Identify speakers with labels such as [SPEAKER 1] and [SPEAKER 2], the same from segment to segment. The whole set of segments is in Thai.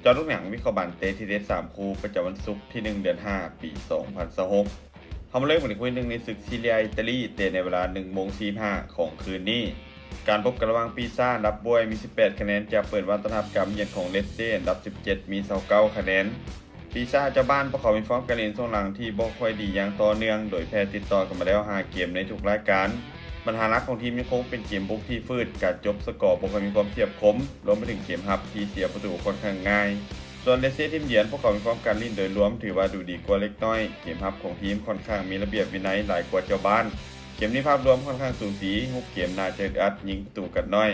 [SPEAKER 1] จอลูกหนังวิเคราะห์บันเตทีเดส3คู่ประจำวันศุกร์ที่1เดือน5ปี2026เขามาเริ่มกันอีกคู่หนึ่งในศึกซีเรียอิตาลีเตะในเวลา1:45ของคืนนี้การพบกันระหว่างปีซ่าดับบวยมี18คะแนนจากเปิดวันต้อนรับการเยือนของเลสเต้อันดับ17มี29คะแนนปีซ่าเจ้าบ้านพวกเขามีฟอร์มการเล่นช่วงหลังที่บ่ค่อยดีอย่างต่อเนื่องโดยแพ้ติดต่อกันมาแล้ว5เกมในทุกรายการปัญหาหลักของทีมยังคงเป็นเกมบุกที่ฟืดการจบสกอร์บ่ค่อยมีความเฉียบคมรวมไปถึงเกมรับที่เสียประตูค่อนข้างง่ายส่วนเลสเต้ทีมเยือนพวกเขามีฟอร์มการเล่นโดยรวมถือว่าดูดีกว่าเล็กน้อยเกมรับของทีมค่อนข้างมีระเบียบวินัยหลายกว่าเจ้าบ้านเกมนี้ภาพรวมค่อนข้างสูสีฮุกเกมน่าจะอึดอัดยิงประตูกันน้อย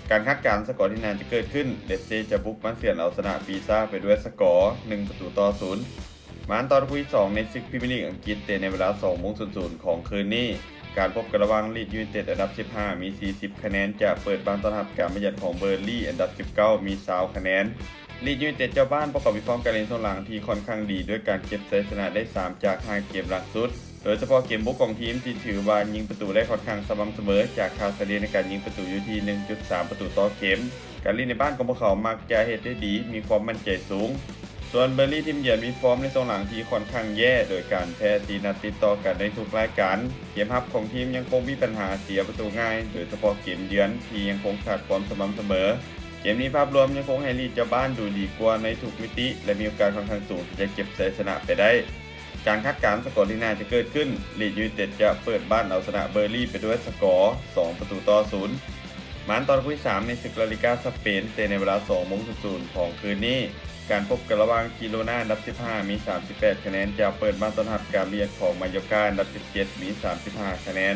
[SPEAKER 1] การคาดการณ์สกอร์ที่น่าจะเกิดขึ้นเลสเต้จะบุกมาเสียนเอาชนะปีซ่าไปด้วยสกอร์1-0มาตอนคู่ที่2ในศึกพรีเมียร์ลีกอังกฤษเตะในเวลา20:00ของคืนนี้การพบกันระหว่างลีดยูไนเต็ดอันดับ15มี40คะแนนจะเปิดบ้านต้อนรับการมาเยือนของเบอร์ลี่อันดับ19มี20คะแนนลีดยูไนเต็ดเจ้าบ้านประกอบมีฟอร์มการเล่นช่วงหลังที่ค่อนข้างดีด้วยการเก็บชัยชนะได้3จาก5เกมหลังสุดโดยเฉพาะเกมบุกของทีมที่ถือว่ายิงประตูได้ค่อนข้างสม่ำเสมอจากค่าเฉลี่ยในการยิงประตูอยู่ที่ 1.3 ประตูต่อเกมการเล่นในบ้านของพวกเขามักจะเฮ็ดได้ดีมีความมั่นใจสูงส่วนเบอร์ลี่ทีมเยือนมีฟอร์มในช่วงหลังที่ค่อนข้างแย่โดยการแพ้4นัดติดต่อกันในทุกรายการเกมรับของทีมยังคงมีปัญหาเสียประตูง่ายโดยเฉพาะเกมเยือนที่ยังคงขาดความสม่ำเสมอเกมนี้ภาพรวมยังคงให้ลีดเจ้าบ้านดูดีกว่าในทุกมิติและมีโอกาสค่อนข้างสูงที่จะเก็บชัยชนะไปได้การคาดการณ์สกอร์ที่น่าจะเกิดขึ้นลีดยูไนเต็ดจะเปิดบ้านเอาชนะเบอร์ลี่ไปด้วยสกอร์2-0มาตอนคู่ที่3ในศึกลาลิก้าสเปนเตะในเวลา20:00ของคืนนี้การพบกันระหว่างกิโรนาอันดับ15มี38คะแนนจะเปิดบ้านต้อนรับการเยือนของมายอร์กาอันดับ17มี35คะแนน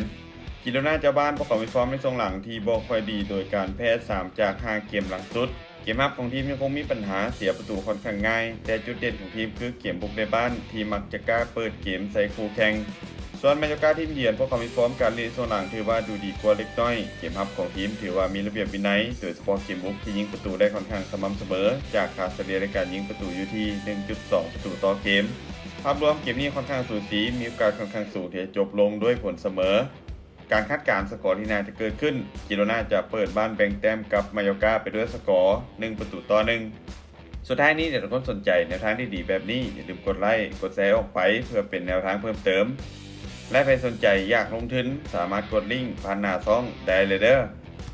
[SPEAKER 1] กิโรนาเจ้าบ้านพวกเขามีฟอร์มในช่วงหลังที่บ่ค่อยดีโดยการแพ้3จาก5เกมหลังสุดเกมรับของทีมยังคงมีปัญหาเสียประตูค่อนข้างง่ายแต่จุดเด่นของทีมคือเกมบุกในบ้านที่มักจะกล้าเปิดเกมใส่คู่แข่งส่วนมายอร์กาทีมเยือนพวกเขามีฟอร์มการเล่นช่วงหลังถือว่าดูดีกว่าเล็กน้อยเกมรับของทีมถือว่ามีระเบียบวินัยโดยเฉพาะเกมบุกที่ยิงประตูได้ค่อนข้างสม่ำเสมอจากค่าเฉลี่ยในการยิงประตูอยู่ที่ 1.2 ประตูต่อเกมภาพรวมเกมนี้ค่อนข้างสูสีมีโอกาสค่อนข้างสูงที่จะจบลงด้วยผลเสมอการคาดการณ์สกอร์ที่น่าจะเกิดขึ้นกิโรนาจะเปิดบ้านแบ่งแต้มกับมายอร์กาไปด้วยสกอร์1-1สุดท้ายนี้ถ้าทุกคนสนใจแนวทางที่ดีแบบนี้อย่าลืมกดไลค์กดแชร์ออกไปเพื่อเป็นแนวทางเพิ่มเติมและใครสนใจอยากลงทุนสามารถกดลิงก์ผ่านหน้าช่องได้เลยเด้อ